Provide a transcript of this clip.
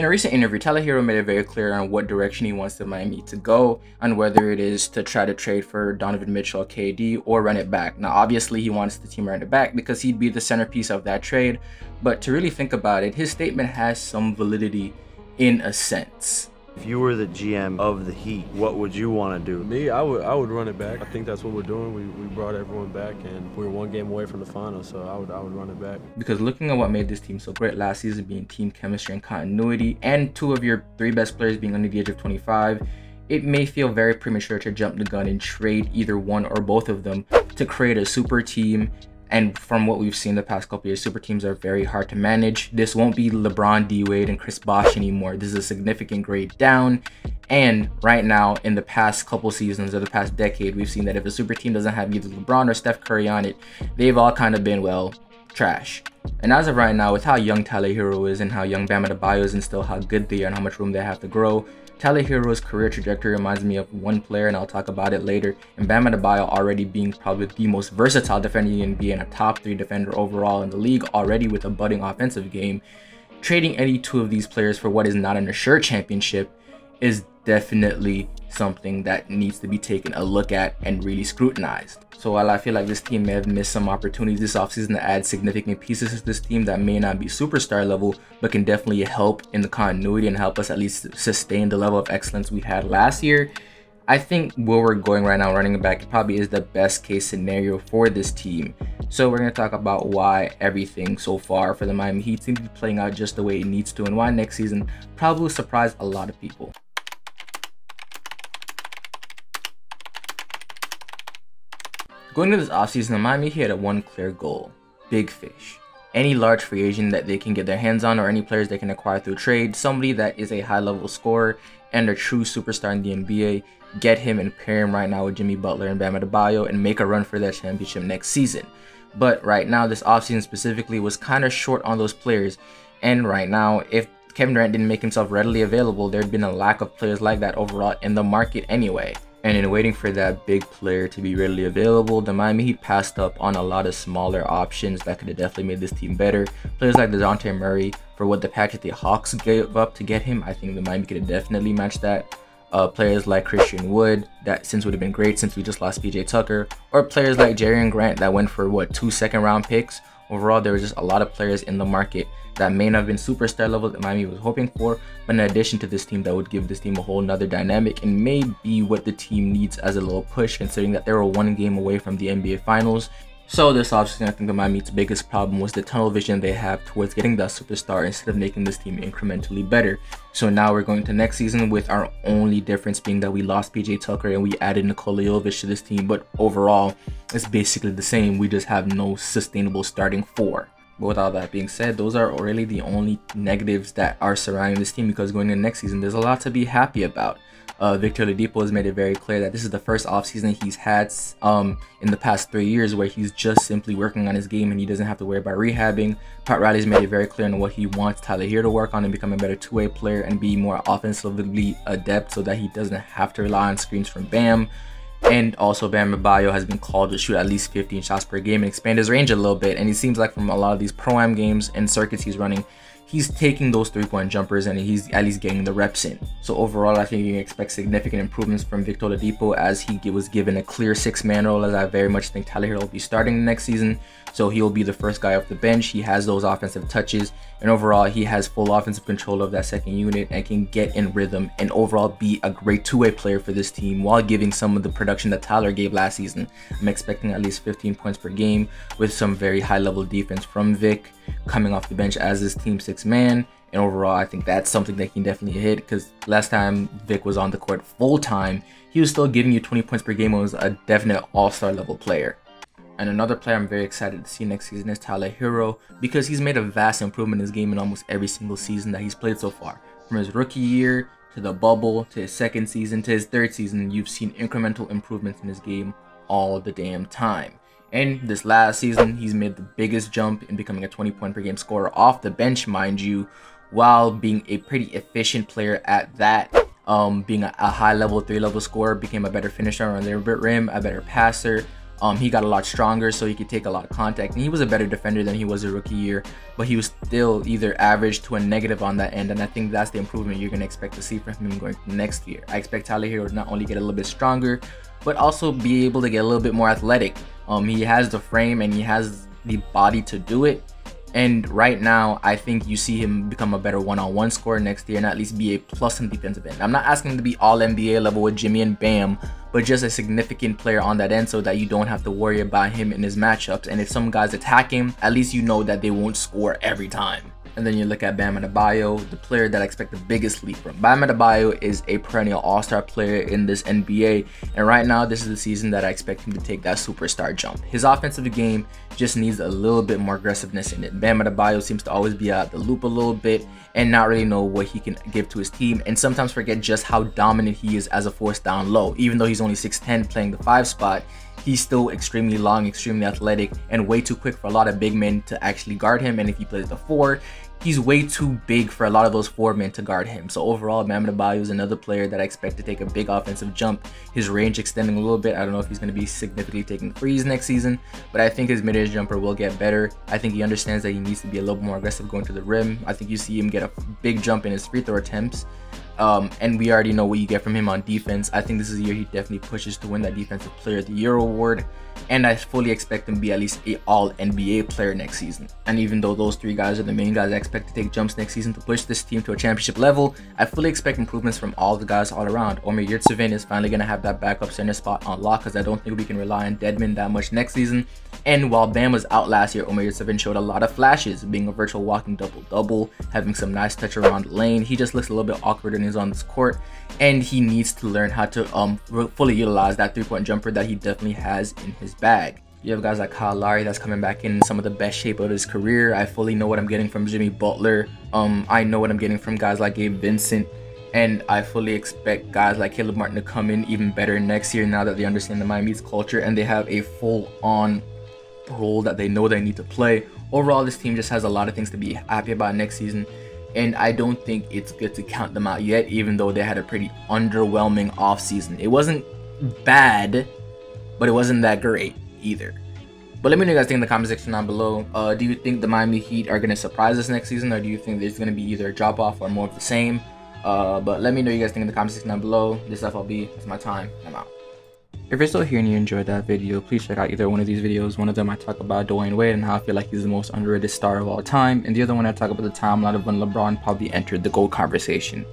In a recent interview, Tyler Herro made it very clear on what direction he wants the Miami to go, and whether it is to try to trade for Donovan Mitchell, KD, or run it back. Now, obviously, he wants the team to run it back because he'd be the centerpiece of that trade, but to really think about it, his statement has some validity in a sense. If you were the GM of the Heat, what would you want to do? Me, I would run it back. I think that's what we're doing. We brought everyone back, and we're one game away from the finals, so I would run it back. Because looking at what made this team so great last season, being team chemistry and continuity, and two of your three best players being under the age of 25, it may feel very premature to jump the gun and trade either one or both of them to create a super team. And from what we've seen the past couple years, super teams are very hard to manage. This won't be LeBron, D-Wade, and Chris Bosh anymore. This is a significant grade down. And right now, in the past couple seasons or the past decade, we've seen that if a super team doesn't have either LeBron or Steph Curry on it, they've all kind of been, well, trash. And as of right now, with how young Tyler Herro is and how young Bam Adebayo is and still how good they are and how much room they have to grow, Tyler Herro's career trajectory reminds me of one player, and I'll talk about it later, and Bam Adebayo already being probably the most versatile defender in the NBA and a top 3 defender overall in the league, already with a budding offensive game. Trading any two of these players for what is not an assured championship is definitely something that needs to be taken a look at and really scrutinized. So while I feel like this team may have missed some opportunities this offseason to add significant pieces to this team that may not be superstar level, but can definitely help in the continuity and help us at least sustain the level of excellence we had last year, I think where we're going right now, running it back, probably is the best case scenario for this team. So we're going to talk about why everything so far for the Miami Heat seems to be playing out just the way it needs to, and why next season probably will surprise a lot of people. Going into this offseason, the Miami Heat had one clear goal: big fish. Any large free agent that they can get their hands on, or any players they can acquire through trade, somebody that is a high-level scorer and a true superstar in the NBA, get him and pair him right now with Jimmy Butler and Bam Adebayo and make a run for that championship next season. But right now, this offseason specifically was kind of short on those players, and right now, if Kevin Durant didn't make himself readily available, there'd been a lack of players like that overall in the market anyway. And in waiting for that big player to be readily available, the Miami Heat passed up on a lot of smaller options that could have definitely made this team better. Players like DeJounte Murray, for what the Patriots the Hawks gave up to get him, I think the Miami could have definitely matched that. Players like Christian Wood, that since would have been great since we just lost PJ Tucker, or players like Jerian Grant that went for what, 2 second-round picks. Overall, there was just a lot of players in the market that may not have been superstar level that Miami was hoping for, but in addition to this team, that would give this team a whole nother dynamic and may be what the team needs as a little push, considering that they were 1 game away from the NBA Finals. So this offseason, I think the Miami's biggest problem was the tunnel vision they have towards getting that superstar instead of making this team incrementally better. So now we're going to next season with our only difference being that we lost PJ Tucker and we added Nikola Jovic to this team, but overall, it's basically the same. We just have no sustainable starting 4. But with all that being said, those are really the only negatives that are surrounding this team, because going into next season, there's a lot to be happy about. Victor Oladipo has made it very clear that this is the first offseason he's had in the past 3 years where he's just simply working on his game and he doesn't have to worry about rehabbing. Pat Riley's made it very clear on what he wants Tyler Herro to work on and become a better two-way player and be more offensively adept so that he doesn't have to rely on screens from Bam. And also Bam Adebayo has been called to shoot at least 15 shots per game and expand his range a little bit. And it seems like from a lot of these Pro-Am games and circuits he's running, he's taking those 3-point jumpers and he's at least getting the reps in. So overall, I think you can expect significant improvements from Victor Oladipo as he was given a clear 6-man role, as I very much think Tyler Herro will be starting next season. So he'll be the first guy off the bench. He has those offensive touches, and overall he has full offensive control of that second unit and can get in rhythm and overall be a great two-way player for this team while giving some of the production that Tyler gave last season. I'm expecting at least 15 points per game with some very high-level defense from Vic coming off the bench as this team 6-man. And overall, I think that's something that he can definitely hit, because last time Vic was on the court full-time, he was still giving you 20 points per game and was a definite all-star level player. And another player I'm very excited to see next season is Tyler Herro, because he's made a vast improvement in his game in almost every single season that he's played so far. From his rookie year, to the bubble, to his second season, to his third season, you've seen incremental improvements in his game all the damn time. And this last season, he's made the biggest jump in becoming a 20-point per game scorer off the bench, mind you, while being a pretty efficient player at that. Being a high-level, 3-level scorer, became a better finisher on the rim, a better passer, He got a lot stronger, so he could take a lot of contact, and he was a better defender than he was a rookie year, but he was still either average to a negative on that end, and I think that's the improvement you're going to expect to see from him going next year. I expect Tyler Herro to not only get a little bit stronger, but also be able to get a little bit more athletic. He has the frame and he has the body to do it. And right now, I think you see him become a better one-on-one scorer next year and at least be a plus in defensive end. I'm not asking him to be all NBA level with Jimmy and Bam, but just a significant player on that end so that you don't have to worry about him in his matchups. And if some guys attack him, at least you know that they won't score every time. And then you look at Bam Adebayo, the player that I expect the biggest leap from. Bam Adebayo is a perennial all-star player in this NBA, and right now this is the season that I expect him to take that superstar jump. His offensive game just needs a little bit more aggressiveness in it. Bam Adebayo seems to always be out the loop a little bit and not really know what he can give to his team, and sometimes forget just how dominant he is as a force down low. Even though he's only 6'10", playing the 5 spot, he's still extremely long, extremely athletic, and way too quick for a lot of big men to actually guard him. And if he plays the 4, he's way too big for a lot of those 4 men to guard him. So overall, Bam Adebayo is another player that I expect to take a big offensive jump. His range extending a little bit. I don't know if he's going to be significantly taking threes next season, but I think his mid-range jumper will get better. I think he understands that he needs to be a little more aggressive going to the rim. I think you see him get a big jump in his free throw attempts. And we already know what you get from him on defense. I think this is a year he definitely pushes to win that Defensive Player of the Year award, and I fully expect him to be at least a all-NBA player next season. And even though those 3 guys are the main guys I expect to take jumps next season to push this team to a championship level, I fully expect improvements from all the guys all around. Omer Yurtseven is finally going to have that backup center spot on lock, because I don't think we can rely on Deadman that much next season. And while Bam was out last year, Omer Yurtseven showed a lot of flashes, being a virtual walking double-double, having some nice touch around the lane. He just looks a little bit awkward when he's on this court, and he needs to learn how to fully utilize that 3-point jumper that he definitely has in his bag. You have guys like Kyle Lowry that's coming back in some of the best shape of his career. I fully know what I'm getting from Jimmy Butler. I know what I'm getting from guys like Gabe Vincent. And I fully expect guys like Caleb Martin to come in even better next year now that they understand the Miami Heat's culture and they have a full-on role that they know they need to play. Overall, this team just has a lot of things to be happy about next season. And I don't think it's good to count them out yet, even though they had a pretty underwhelming offseason. It wasn't bad, but it wasn't that great either. But let me know what you guys think in the comment section down below. Do you think the Miami Heat are going to surprise us next season, or do you think there's going to be either a drop-off or more of the same? But let me know what you guys think in the comment section down below. This is FLB. It's my time. I'm out. If you're still here and you enjoyed that video, please check out either one of these videos. One of them I talk about Dwayne Wade and how I feel like he's the most underrated star of all time, and the other one I talk about the timeline of when LeBron probably entered the GOAT conversation.